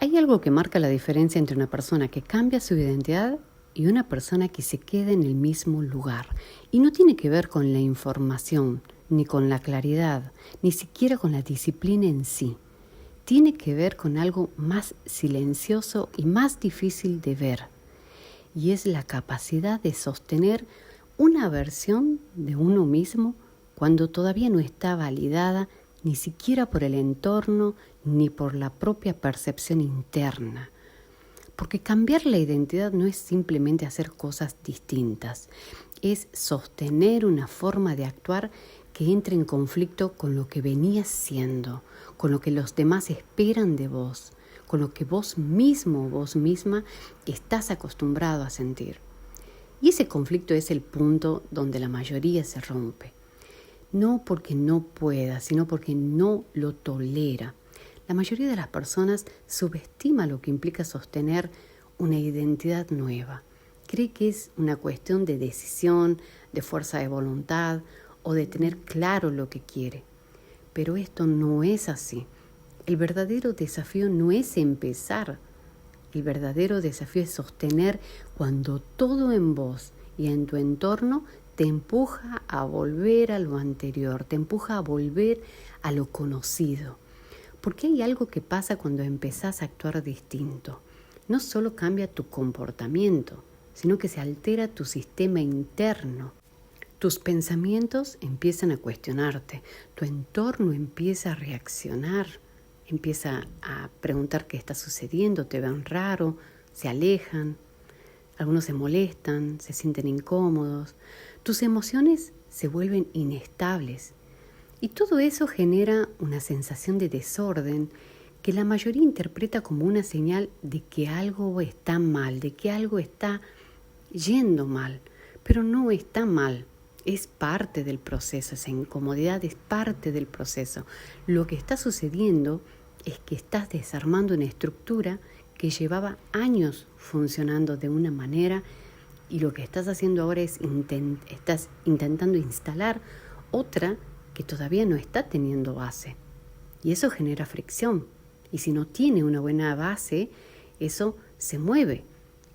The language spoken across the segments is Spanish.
Hay algo que marca la diferencia entre una persona que cambia su identidad y una persona que se queda en el mismo lugar. Y no tiene que ver con la información, ni con la claridad, ni siquiera con la disciplina en sí. Tiene que ver con algo más silencioso y más difícil de ver. Y es la capacidad de sostener una versión de uno mismo cuando todavía no está validada ni siquiera por el entorno ni por la propia percepción interna. Porque cambiar la identidad no es simplemente hacer cosas distintas, es sostener una forma de actuar que entre en conflicto con lo que venías siendo, con lo que los demás esperan de vos, con lo que vos mismo o vos misma estás acostumbrado a sentir. Y ese conflicto es el punto donde la mayoría se rompe. No porque no pueda, sino porque no lo tolera. La mayoría de las personas subestima lo que implica sostener una identidad nueva. Cree que es una cuestión de decisión, de fuerza de voluntad o de tener claro lo que quiere. Pero esto no es así. El verdadero desafío no es empezar. El verdadero desafío es sostener cuando todo en vos y en tu entorno te empuja a volver a lo anterior, te empuja a volver a lo conocido. Porque hay algo que pasa cuando empezás a actuar distinto. No solo cambia tu comportamiento, sino que se altera tu sistema interno. Tus pensamientos empiezan a cuestionarte, tu entorno empieza a reaccionar, empieza a preguntar qué está sucediendo, te ven raro, se alejan. Algunos se molestan, se sienten incómodos. Tus emociones se vuelven inestables. Y todo eso genera una sensación de desorden que la mayoría interpreta como una señal de que algo está mal, de que algo está yendo mal. Pero no está mal, es parte del proceso, esa incomodidad es parte del proceso. Lo que está sucediendo es que estás desarmando una estructura que llevaba años funcionando de una manera y lo que estás haciendo ahora es estás intentando instalar otra que todavía no está teniendo base. Y eso genera fricción. Y si no tiene una buena base, eso se mueve.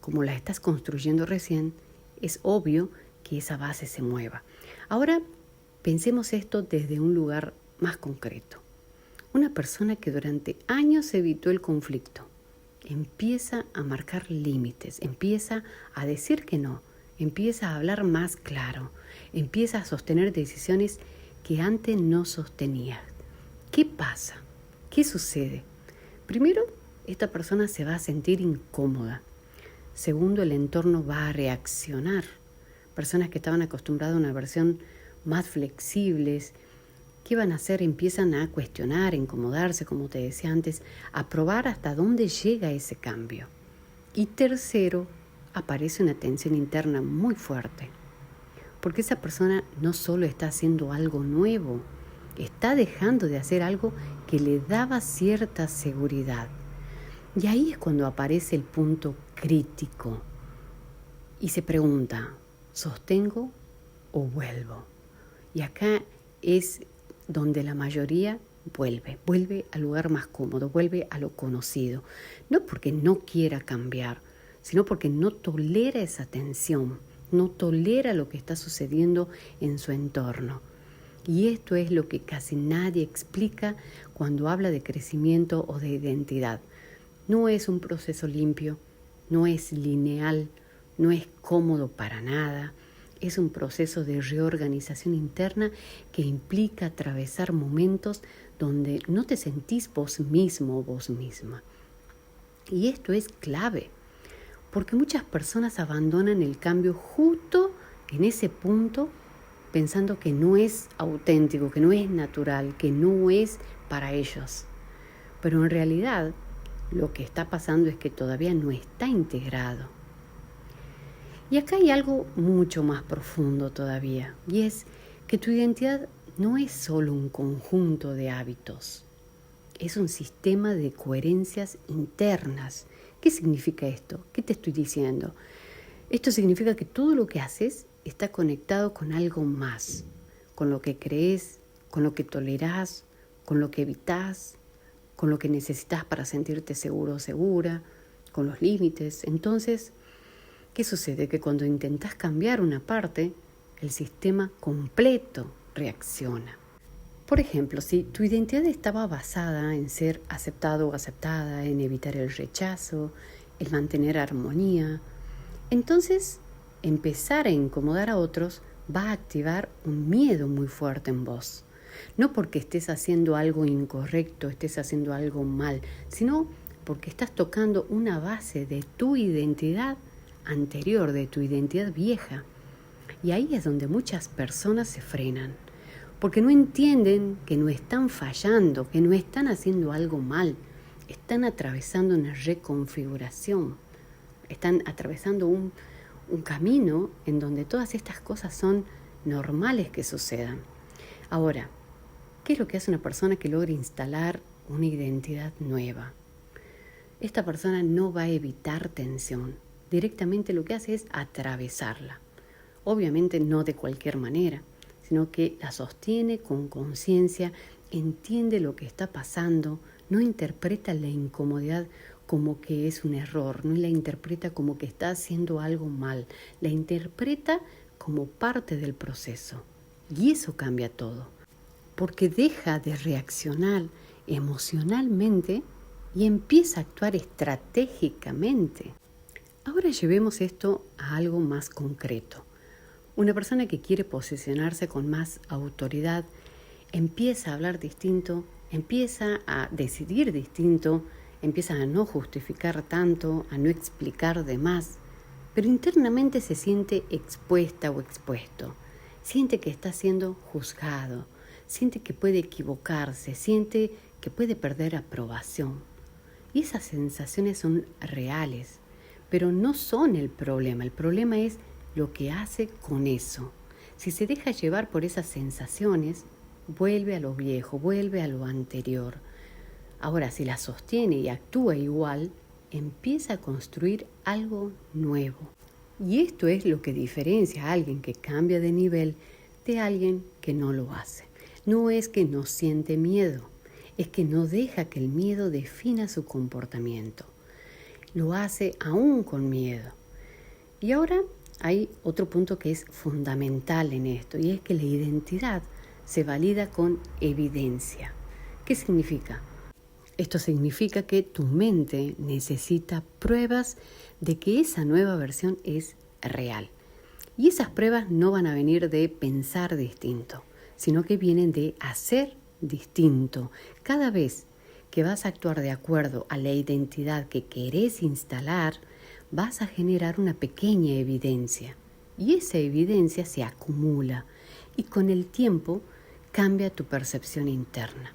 Como la estás construyendo recién, es obvio que esa base se mueva. Ahora pensemos esto desde un lugar más concreto. Una persona que durante años evitó el conflicto, empieza a marcar límites, empieza a decir que no, empieza a hablar más claro, empieza a sostener decisiones que antes no sostenía. ¿Qué pasa? ¿Qué sucede? Primero, esta persona se va a sentir incómoda. Segundo, el entorno va a reaccionar. Personas que estaban acostumbradas a una versión más flexibles, ¿qué van a hacer? Empiezan a cuestionar, a incomodarse, como te decía antes, a probar hasta dónde llega ese cambio. Y tercero, aparece una tensión interna muy fuerte. Porque esa persona no solo está haciendo algo nuevo, está dejando de hacer algo que le daba cierta seguridad. Y ahí es cuando aparece el punto crítico. Y se pregunta, ¿sostengo o vuelvo? Y acá es donde la mayoría vuelve al lugar más cómodo, vuelve a lo conocido. No porque no quiera cambiar, sino porque no tolera esa tensión, no tolera lo que está sucediendo en su entorno. Y esto es lo que casi nadie explica cuando habla de crecimiento o de identidad. No es un proceso limpio, no es lineal, no es cómodo para nada. Es un proceso de reorganización interna que implica atravesar momentos donde no te sentís vos mismo o vos misma. Y esto es clave, porque muchas personas abandonan el cambio justo en ese punto, pensando que no es auténtico, que no es natural, que no es para ellos. Pero en realidad lo que está pasando es que todavía no está integrado. Y acá hay algo mucho más profundo todavía, y es que tu identidad no es solo un conjunto de hábitos, es un sistema de coherencias internas. ¿Qué significa esto? ¿Qué te estoy diciendo? Esto significa que todo lo que haces está conectado con algo más, con lo que crees, con lo que tolerás, con lo que evitás, con lo que necesitas para sentirte seguro o segura, con los límites. Entonces, ¿qué sucede? Que cuando intentas cambiar una parte, el sistema completo reacciona. Por ejemplo, si tu identidad estaba basada en ser aceptado o aceptada, en evitar el rechazo, en mantener armonía, entonces empezar a incomodar a otros va a activar un miedo muy fuerte en vos. No porque estés haciendo algo incorrecto, estés haciendo algo mal, sino porque estás tocando una base de tu identidad anterior, de tu identidad vieja. Y ahí es donde muchas personas se frenan, porque no entienden que no están fallando, que no están haciendo algo mal, están atravesando una reconfiguración, están atravesando un camino en donde todas estas cosas son normales que sucedan. Ahora, ¿qué es lo que hace una persona que logra instalar una identidad nueva? Esta persona no va a evitar tensión, directamente lo que hace es atravesarla. Obviamente no de cualquier manera, sino que la sostiene con conciencia, entiende lo que está pasando, no interpreta la incomodidad como que es un error, no la interpreta como que está haciendo algo mal, la interpreta como parte del proceso. Y eso cambia todo, porque deja de reaccionar emocionalmente y empieza a actuar estratégicamente. Ahora llevemos esto a algo más concreto. Una persona que quiere posicionarse con más autoridad empieza a hablar distinto, empieza a decidir distinto, empieza a no justificar tanto, a no explicar de más, pero internamente se siente expuesta o expuesto, siente que está siendo juzgado, siente que puede equivocarse, siente que puede perder aprobación. Y esas sensaciones son reales, pero no son el problema es lo que hace con eso. Si se deja llevar por esas sensaciones, vuelve a lo viejo, vuelve a lo anterior. Ahora, si la sostiene y actúa igual, empieza a construir algo nuevo. Y esto es lo que diferencia a alguien que cambia de nivel de alguien que no lo hace. No es que no siente miedo, es que no deja que el miedo defina su comportamiento. Lo hace aún con miedo. Y ahora hay otro punto que es fundamental en esto, y es que la identidad se valida con evidencia. ¿Qué significa? Esto significa que tu mente necesita pruebas de que esa nueva versión es real. Y esas pruebas no van a venir de pensar distinto, sino que vienen de hacer distinto. Cada vez que vas a actuar de acuerdo a la identidad que querés instalar, vas a generar una pequeña evidencia. Y esa evidencia se acumula y con el tiempo cambia tu percepción interna.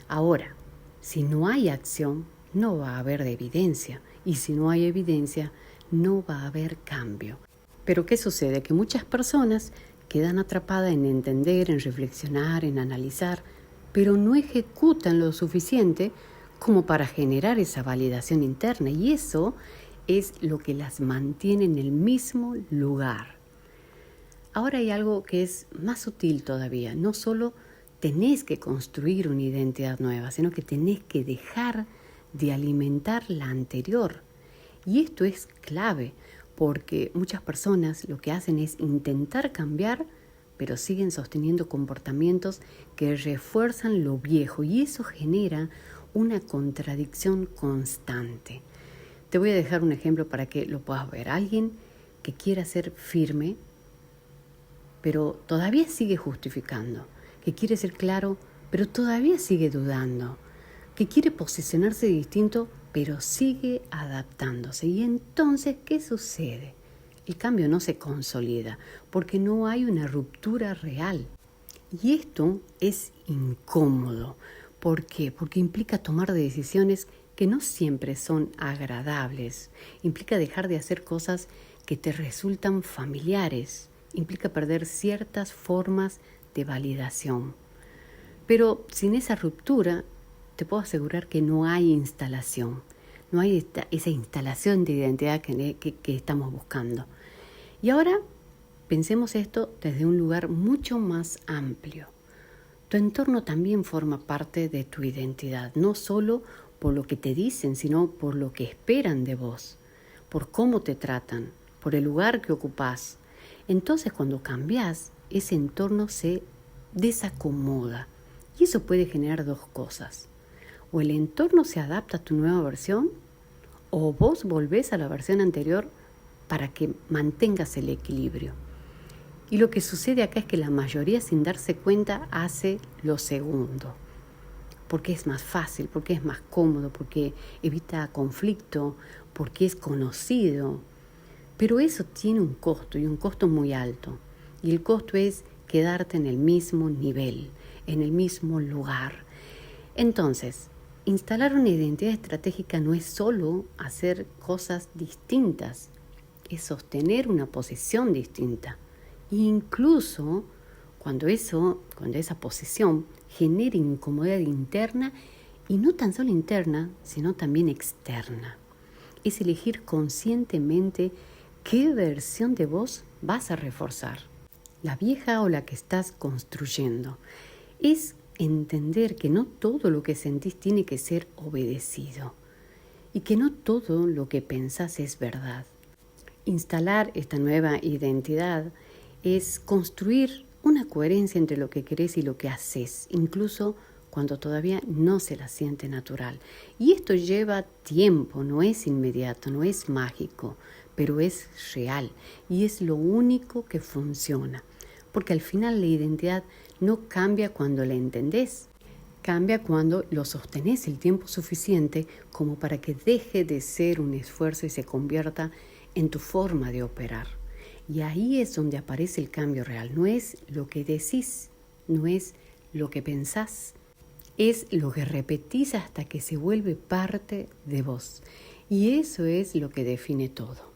Ahora, si no hay acción, no va a haber evidencia. Y si no hay evidencia, no va a haber cambio. Pero ¿qué sucede? Que muchas personas quedan atrapadas en entender, en reflexionar, en analizar, pero no ejecutan lo suficiente como para generar esa validación interna. Y eso es lo que las mantiene en el mismo lugar. Ahora hay algo que es más sutil todavía. No solo tenés que construir una identidad nueva, sino que tenés que dejar de alimentar la anterior. Y esto es clave, porque muchas personas lo que hacen es intentar cambiar, pero siguen sosteniendo comportamientos que refuerzan lo viejo, y eso genera una contradicción constante. Te voy a dejar un ejemplo para que lo puedas ver. Alguien que quiera ser firme, pero todavía sigue justificando, que quiere ser claro, pero todavía sigue dudando, que quiere posicionarse distinto, pero sigue adaptándose. Y entonces, ¿qué sucede? El cambio no se consolida porque no hay una ruptura real. Y esto es incómodo. ¿Por qué? Porque implica tomar decisiones que no siempre son agradables. Implica dejar de hacer cosas que te resultan familiares. Implica perder ciertas formas de validación. Pero sin esa ruptura, te puedo asegurar que no hay instalación. No hay esa instalación de identidad que estamos buscando. Y ahora pensemos esto desde un lugar mucho más amplio. Tu entorno también forma parte de tu identidad, no solo por lo que te dicen, sino por lo que esperan de vos, por cómo te tratan, por el lugar que ocupás. Entonces, cuando cambias, ese entorno se desacomoda y eso puede generar dos cosas. O el entorno se adapta a tu nueva versión o vos volvés a la versión anterior para que mantengas el equilibrio. Y lo que sucede acá es que la mayoría, sin darse cuenta, hace lo segundo. Porque es más fácil, porque es más cómodo, porque evita conflicto, porque es conocido. Pero eso tiene un costo y un costo muy alto. Y el costo es quedarte en el mismo nivel, en el mismo lugar. Entonces, instalar una identidad estratégica no es solo hacer cosas distintas, es sostener una posición distinta. Incluso cuando esa posición genera incomodidad interna, y no tan solo interna, sino también externa. Es elegir conscientemente qué versión de vos vas a reforzar, la vieja o la que estás construyendo. Es entender que no todo lo que sentís tiene que ser obedecido y que no todo lo que pensás es verdad. Instalar esta nueva identidad es construir una coherencia entre lo que querés y lo que haces, incluso cuando todavía no se la siente natural. Y esto lleva tiempo, no es inmediato, no es mágico, pero es real y es lo único que funciona. Porque al final la identidad no cambia cuando la entendés, cambia cuando lo sostenés el tiempo suficiente como para que deje de ser un esfuerzo y se convierta en tu forma de operar. Y ahí es donde aparece el cambio real. No es lo que decís, no es lo que pensás, es lo que repetís hasta que se vuelve parte de vos. Y eso es lo que define todo.